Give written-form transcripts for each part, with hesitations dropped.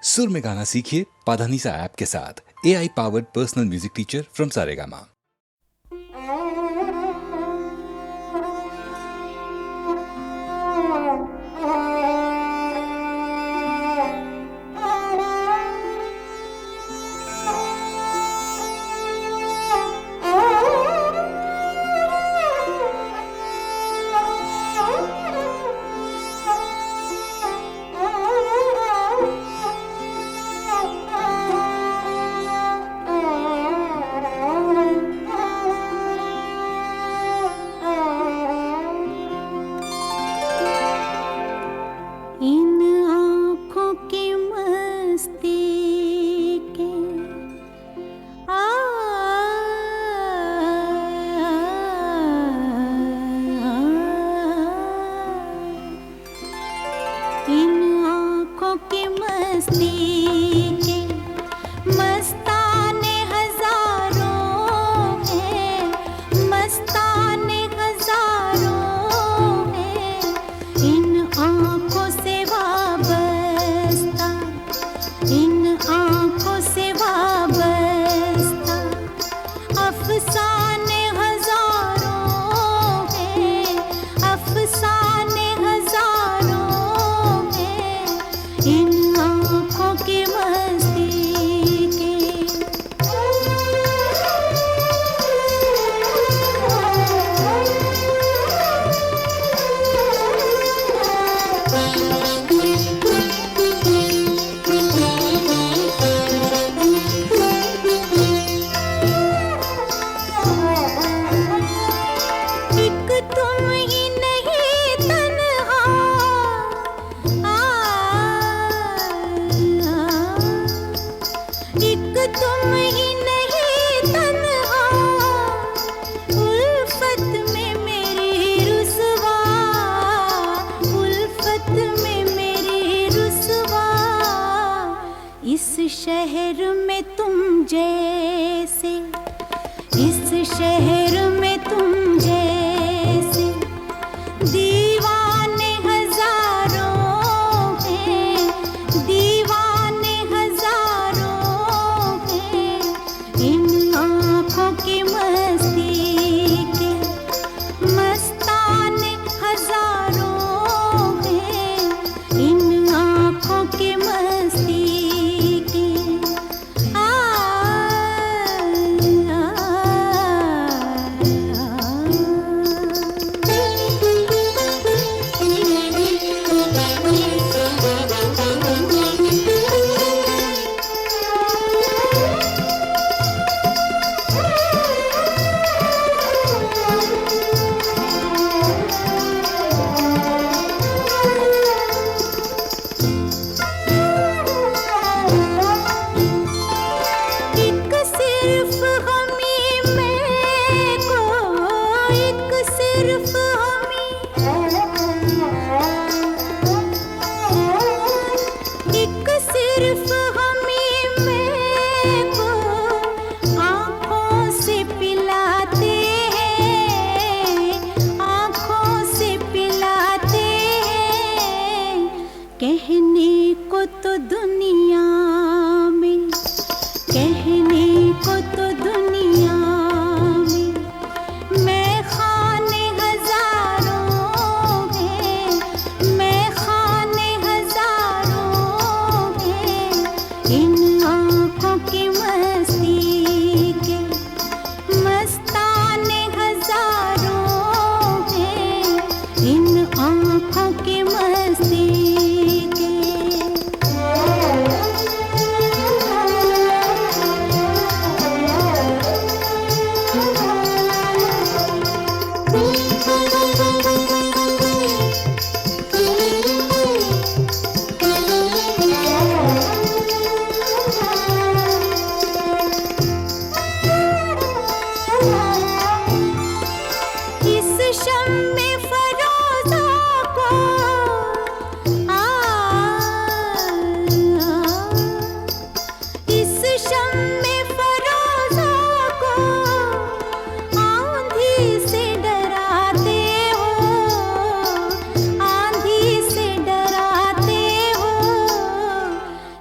सुर में गाना सीखिए पाधानीसा ऐप के साथ। AI powered personal music teacher from Saregama.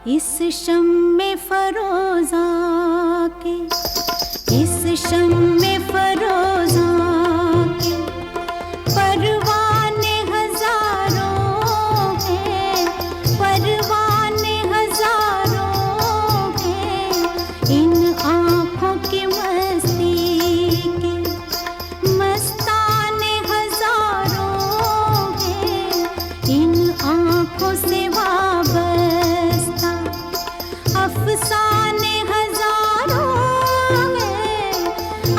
इस शम्मे फरोज़ा के, इस शम्मे फरोज़ा के परवाने हजारों हैं, परवाने हजारों हैं। इन आँखों की मस्ती के मस्ताने हजारों हैं, इन आँखों से वाबस्ता अफसाने हजारों हैं,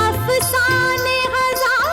अफसाने हजारों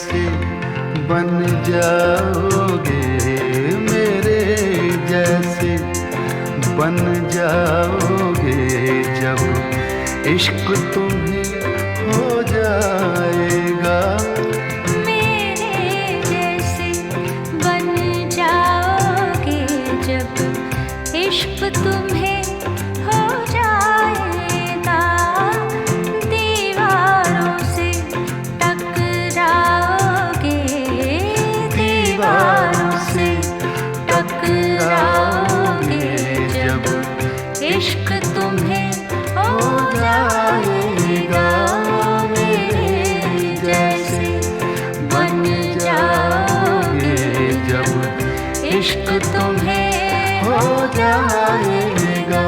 जैसे बन जाओगे, मेरे जैसे बन जाओगे जब इश्क तुम्हें हो जाएगा। मेरे जैसे बन जाओगे जब इश्क तुम्हें हो जाएगा। दीवारों से टकराओगे, दीवारों से टकराओगे जब इश्क तुम्हें हो जाएगा। मेरे जैसे बन जाओगे जब इश्क तुम्हें हो जाएगा।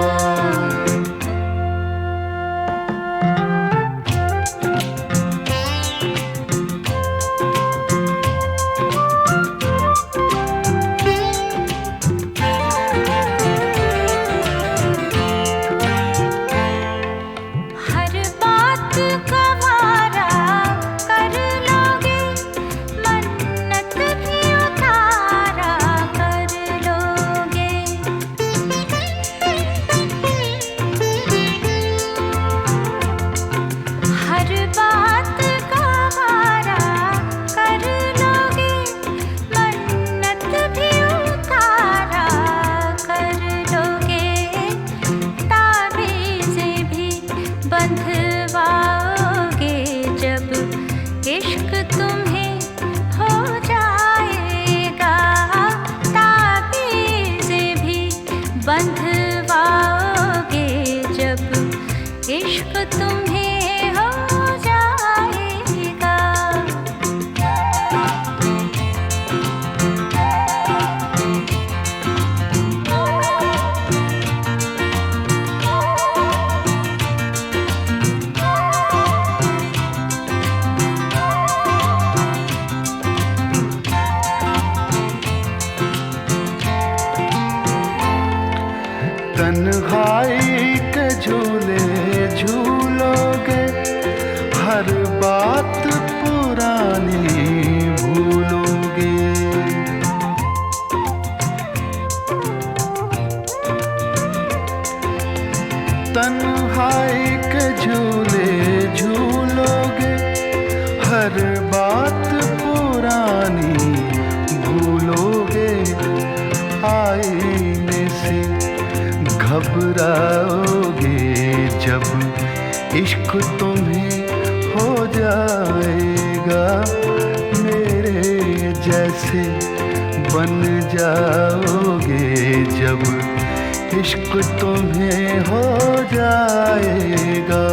हर बात का वारा कर लोगे, मन्नत भी उतारा कर लोगे। हर बात का वारा कर लोगे, मन्नत भी उतारा कर लोगे। ताबीज़ें भी बंधवाओगे जब इश्क तुम्हें हो जाएगा। ताबीज़ें भी बंधवाओगे जब इश्क तुम्हें हो जाएगा। तन्हाई के झूले झूलोगे, हर बात पुरानी भूलोगे। तन्हाई के झूले झूलोगे, हर बात पुरानी भूलोगे। आईने से घबराओगे जब इश्क तुम्हें हो जाएगा। मेरे जैसे बन जाओगे जब इश्क तुम्हें हो जाएगा।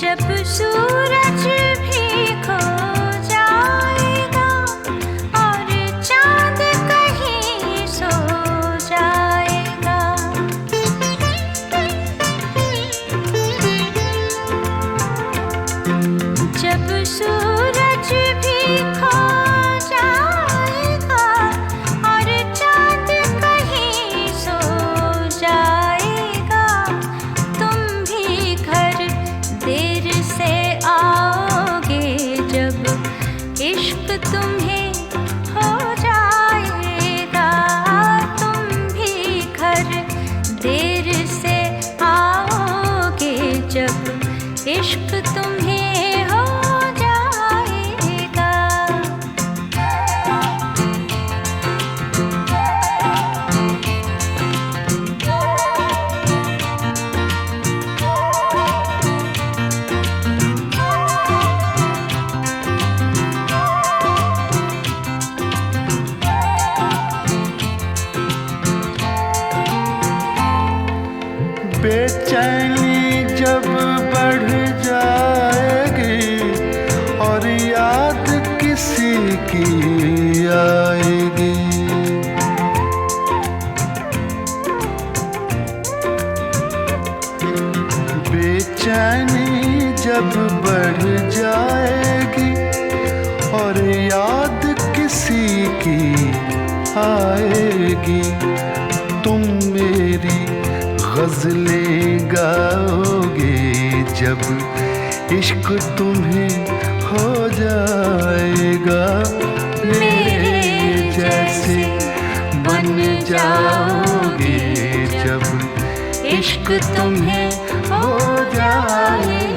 जब सूरज भी खो जाएगा और चांद कहीं सो जाएगा। जब सूरज भी खो जाएगा और चांद कहीं सो जाएगा। तुम भी घर देर से आओगे जब इश्क तुम्हें हो जाएगा। तुम भी घर देर से आओगे जब इश्क तुम्हें हो जाएगा। बेचैनी जब बढ़ जाएगी और याद किसी की आएगी। बेचैनी जब बढ़ जाएगी जब इश्क तुम्हें हो जाएगा, मेरे जैसे बन जाओगे जब इश्क तुम्हें हो जाएगा।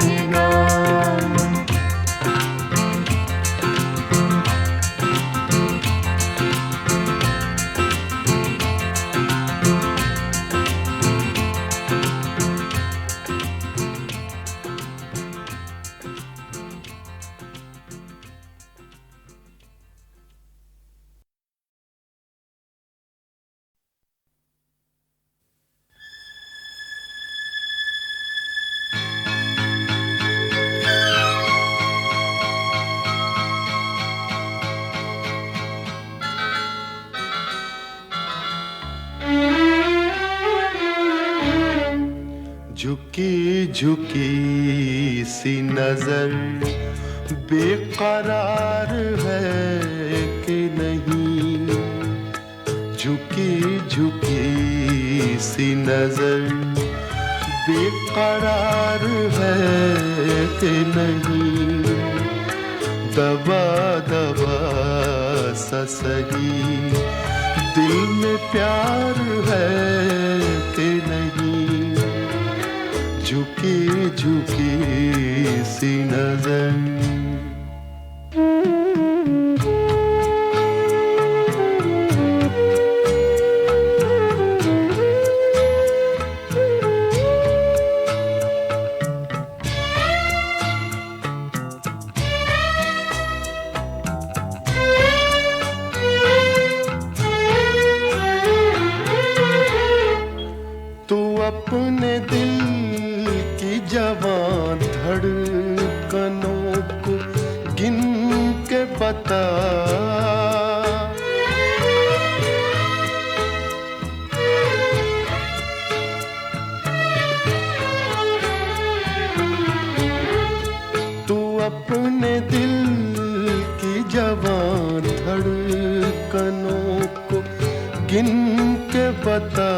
झुकी झुकी सी नजर बेकरार है कि नहीं, झुकी झुकी सी नजर बेकरार है कि नहीं, दबा दबा सा सही दिल में प्यार है कि नहीं, झुकी झुकी सी नजर। तू अपने दिल की जवां धड़कनों को गिन के बता, तू अपने दिल की जवां धड़कनों को गिन के बता,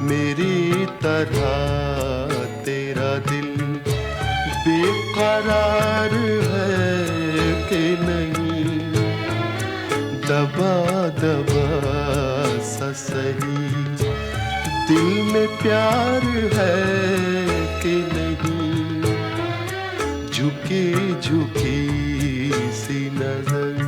मेरी तरह तेरा दिल बेकरार है कि नहीं, दबा दबा सा सही दिल में प्यार है कि नहीं, झुकी झुकी सी नजर।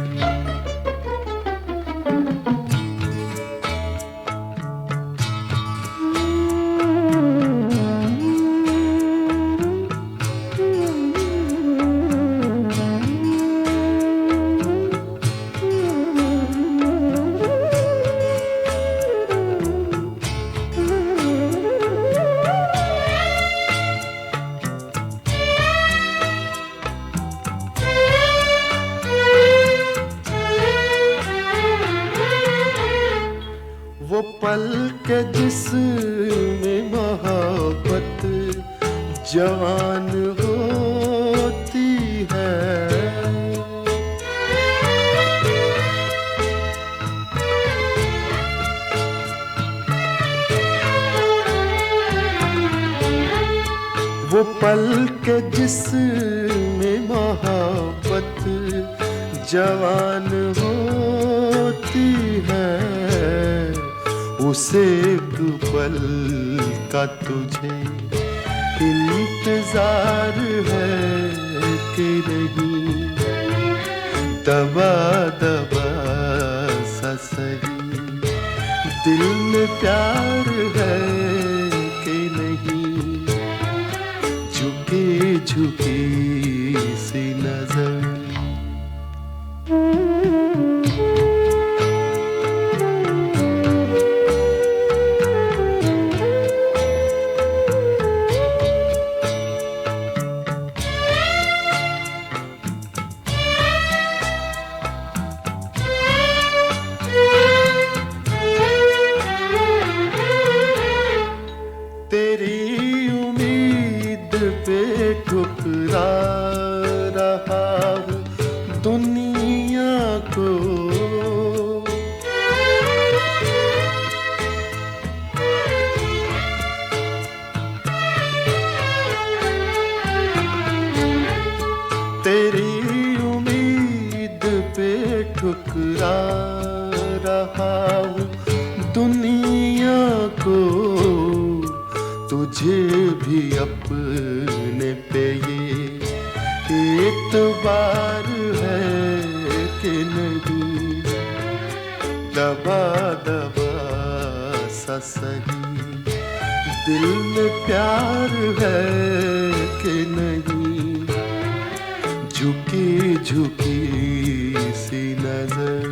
वो पल के जिसमें मोहब्बत जवान होती है, वो पल के जिसमें मोहब्बत जवान होती है, उसे एक पल का तुझे इंतजार है कि नहीं, दबा दबा सा सही दिल में प्यार है कि नहीं, झुकी झुकी सी नजर। तेरी उम्मीद पे ठुकरा रहा तेरी उम्मीद पे ठुकरा रहा हूँ दुनिया को, तुझे भी अपने पे ये एतबार है कि नहीं। दबा दबा सा सही दिल में प्यार है कि नहीं। झुकी झुकी सी नजर।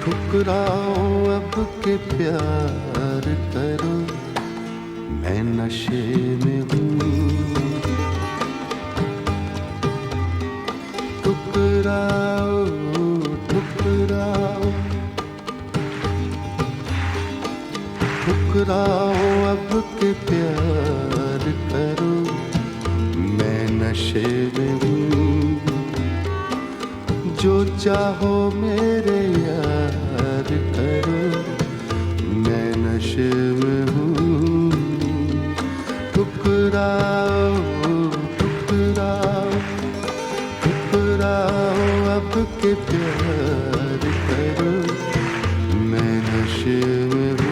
ठुकराओ अब के प्यार करो, मैं नशे में हूँ। ठुकराओ ठुकराओ ठुकराओ अब के प्यार करो, मैं नशे में हूँ। जो चाहो मेरे यार करो, मैं नशे में हूँ। ठुकराओ ठुकराओ ठुकराओ अब के प्यार करो, मैं नशे में हूँ।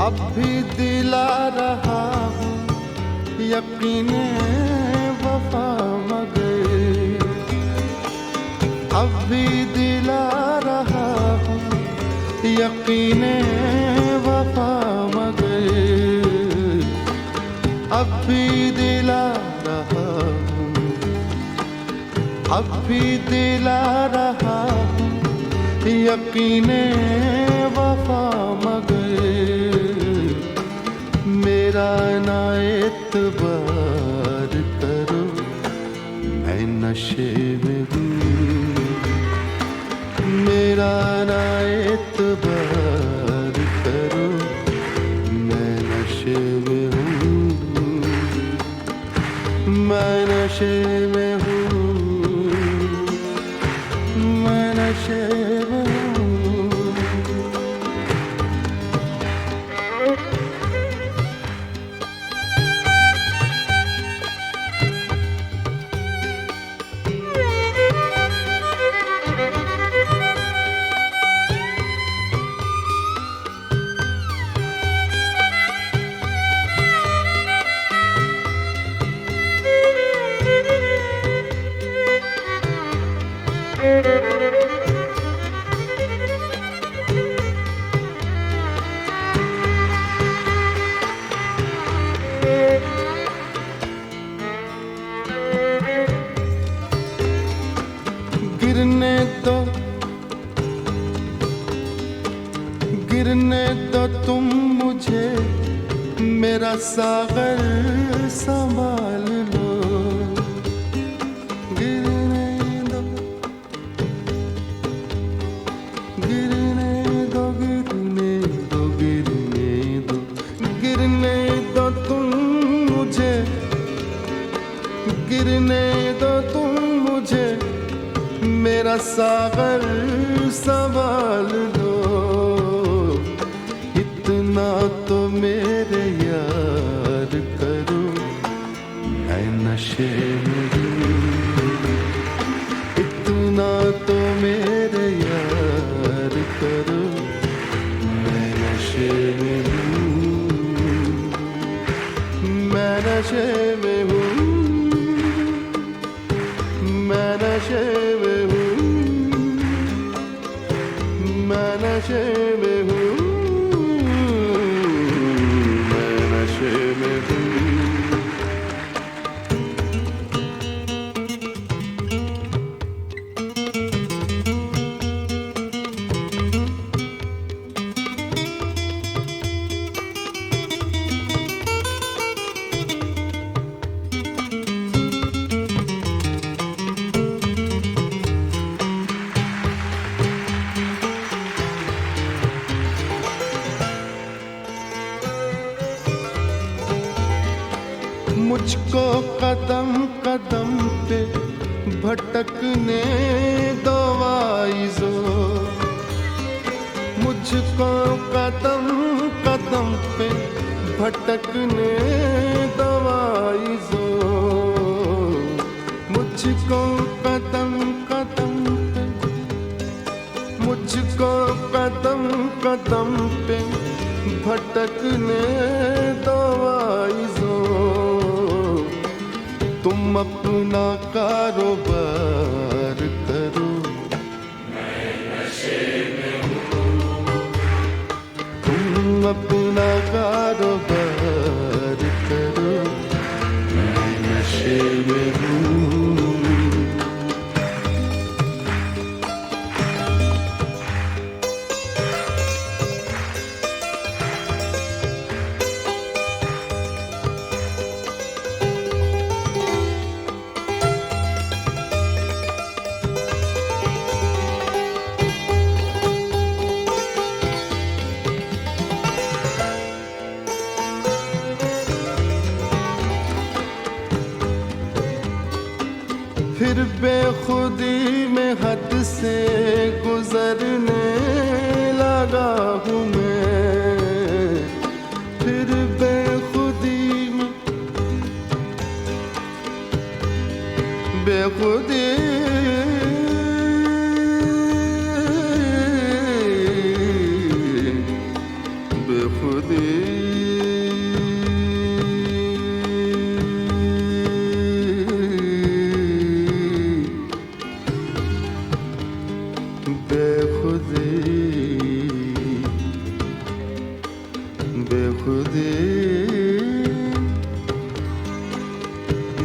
अब भी दिला रहा हूँ यकीने वफा मगर। अब भी दिला रहा हूँ यकीने वफा मगर। अब भी दिला रहा हूँ, अब भी दिला रहा हूँ यकीने वफा मगर। मेरा ना एतबार करो, मैं नशे में हूँ। मेरा ना एतबार करो, मैं नशे में हूँ। मैं नशे में हूँ, मैं नशे में हूँ। गिरने दो तुम मुझे, मेरा सागर संभाल लो। गिरने नशे में हूँ, इतना तो मेरे यार करो, मैं नशे में हूँ, मैं नशे में हूँ, मैं नशे में हूँ, मैं नशे में हूँ, मैं नशे में हूँ। मुझको कदम कदम पे भटकने दो आइज़ो, मुझको कदम कदम पे भटकने दो आइज़ो, मुझको कदम कदम पे, मुझको कदम कदम पे भटकने दो आइज़ो, तुम अपना कारोबार करो, मैं नशे में हूँ, तुम अपना कारोबार करो, मैं नशे में हूँ। फिर बेखुदी में हद से गुजरने लगा हूँ मैं, फिर बेखुदी में, बेखुदी बेखुदी बेखुदी बेखुदी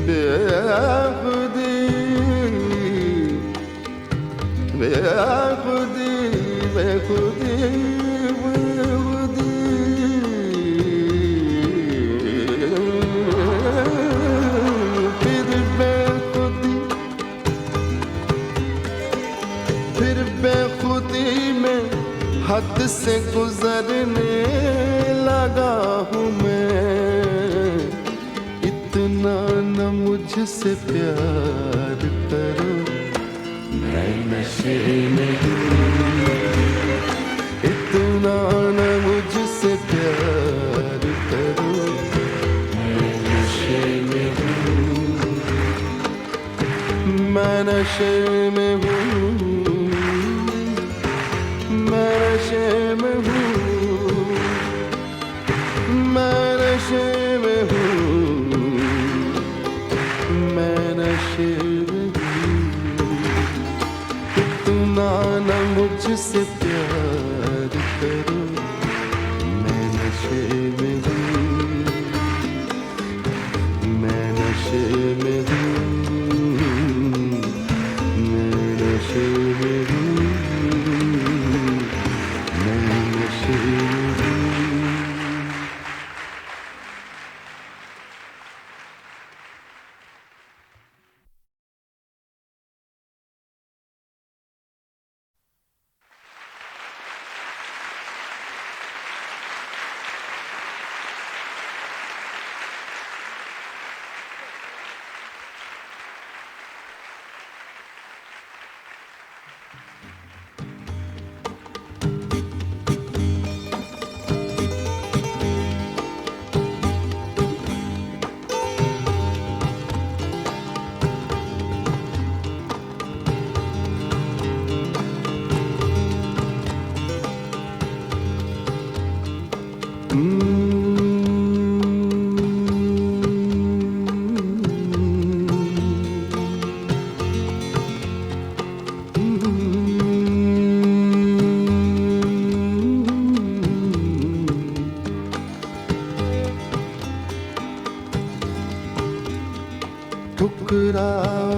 बेखुदी बेखुदी बेखुदी फिर बेखुदी में हद से गुजरने लगा हूँ मैं, इतना न मुझसे प्यार करो, मैं नशे में हूँ, इतना न मुझसे प्यार करो, मैं नशे में हूँ, मैं नशे में हूँ, मैं नशे में हूँ, मैं नशे में हूँ, मैं नशे में हूँ, इतना न मुझसे प्यार करो, मैं नशे में हूँ, मैं नशे में हूँ, मैं नशे में हूँ, मैं नशे में हूँ। ठुकराओ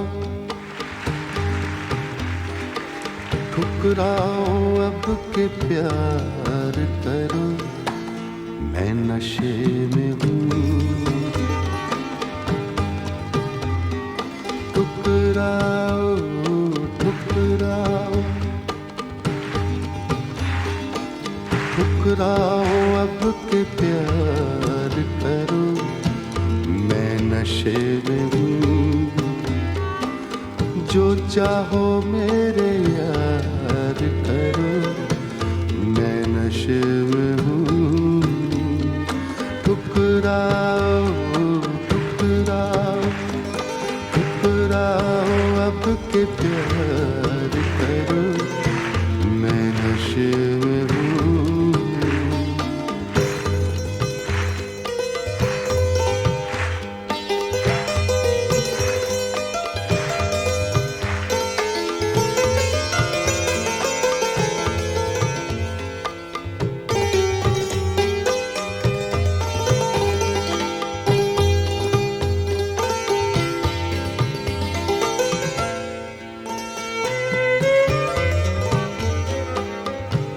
ठुकराओ अब के प्यार करो, मैं नशे में हूँ। ठुकराओ ठुकराओ ठुकराओ अब के प्यार करो, मैं नशे में हूँ। जो चाहो मेरे यार करो, मैं नशे में हूँ। ठुकराओ ठुकराओ ठुकराओ अब के प्यार करो, मैं नशे में हूँ।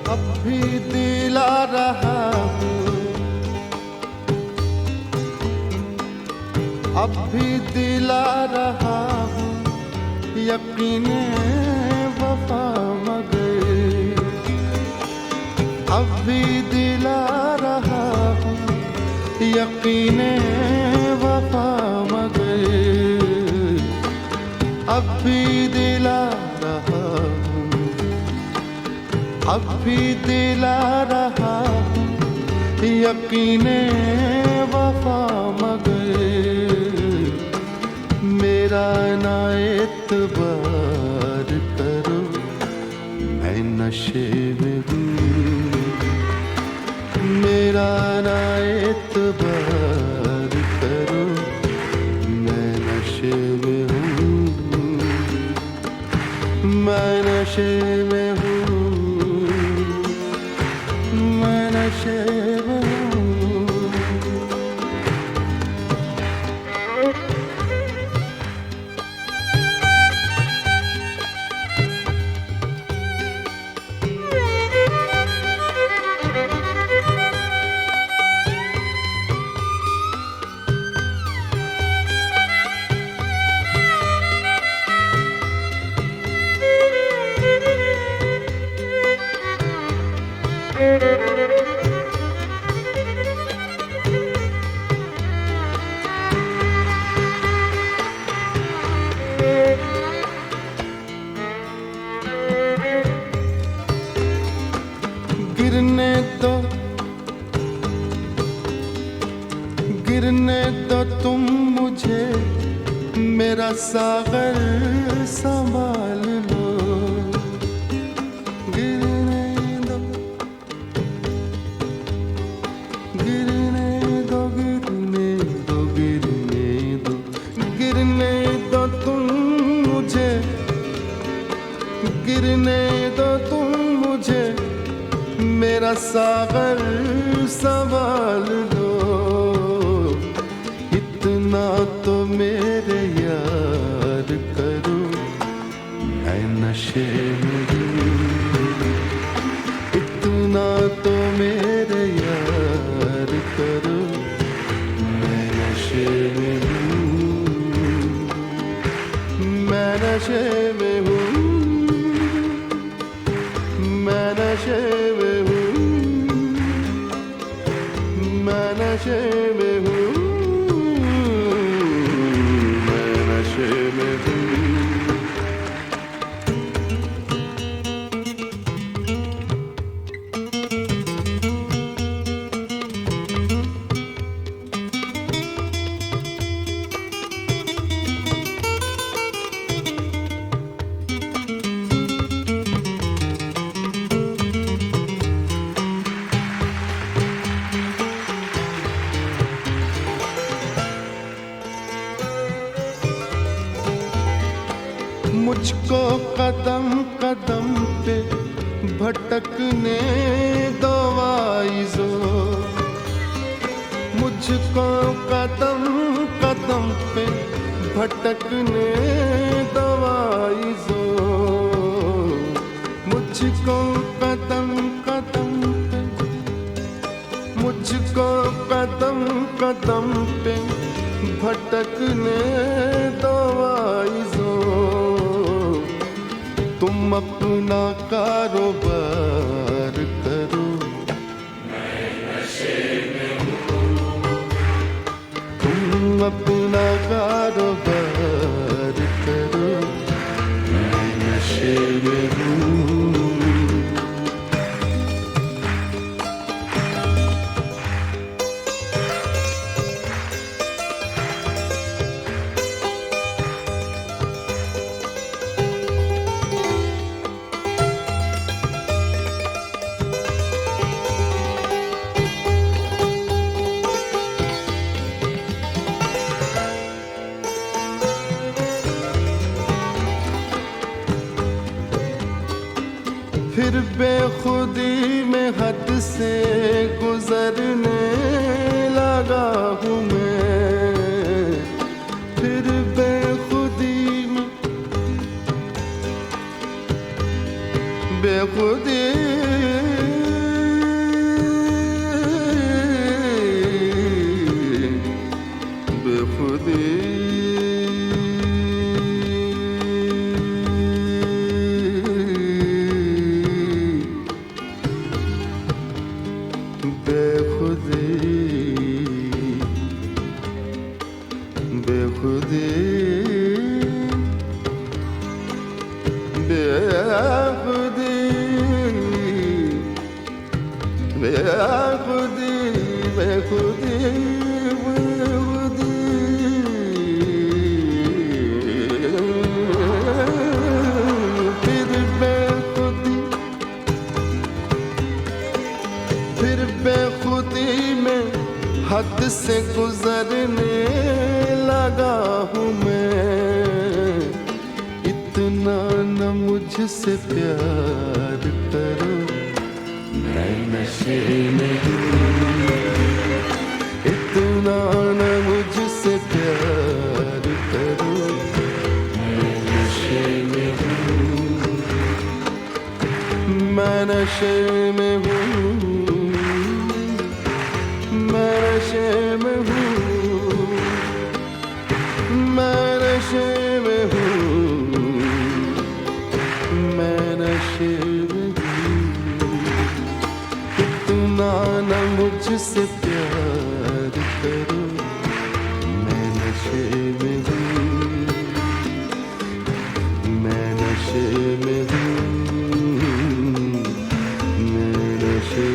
अब भी दिला रहा हूँ, अब भी दिला रहा हूँ, यकीने वफा मगर। अब भी दिला रहा हूँ, यकीने वफा मगर। अब भी दिला रहा हूँ, अब भी दिला रहा हूँ, यकीने वफा मगर। मेरा ना एतबार करो, मैं नशे में हूँ। मेरा ना एतबार करो, मैं नशे में हूँ। मैं नशे में हूँ, मैं नशे में हूँ। गिरने दो, गिरने दो तुम मुझे, मेरा सागर संभाल लो। गिरने दो, गिरने दो, गिरने दो, गिरने दो, गिरने दो तुम मुझे, गिरने दो तुम मुझे, मेरा सागर संभाल लो। इतना तो मेरे यार करो, मैं नशे में हूँ। इतना तो मेरे यार करो, मैं नशे में हूँ। मैं नशे में हूँ, मैं नशे में हूँ। मैं नशे में हूँ, मैं नशे में हूँ। मुझको कदम कदम पे भटकने दो आइज़ो, मुझको कदम कदम पे भटकने दो आइज़ो, मुझको कदम कदम पे, मुझको कदम कदम पे भटकने दो आइज़ो, तुम अपना कारोबार करो, तुम अपना कारोबार करो, मैं नशे में हूँ। फिर बेखुदी में हद से गुजरने लगा हूँ मैं, फिर बेखुदी में बेखुदी बेखुदी बेखुदी बेखुदी बेखुदी बेखुदी फिर बेखुदी में हद से गुजरने लगा हूँ मैं, इतना न मुझसे प्यार करो, मैं नशे में हूँ, इतना न मुझसे प्यार करो, मैं नशे में हूँ, मैं नशे में हूँ, मैं नशे में हूँ, मैं नशे में हूँ, मैं नशे में हूँ, इतना न मुझसे प्यार करो, मैं नशे में हूँ, मैं नशे में हूँ, मैं नशे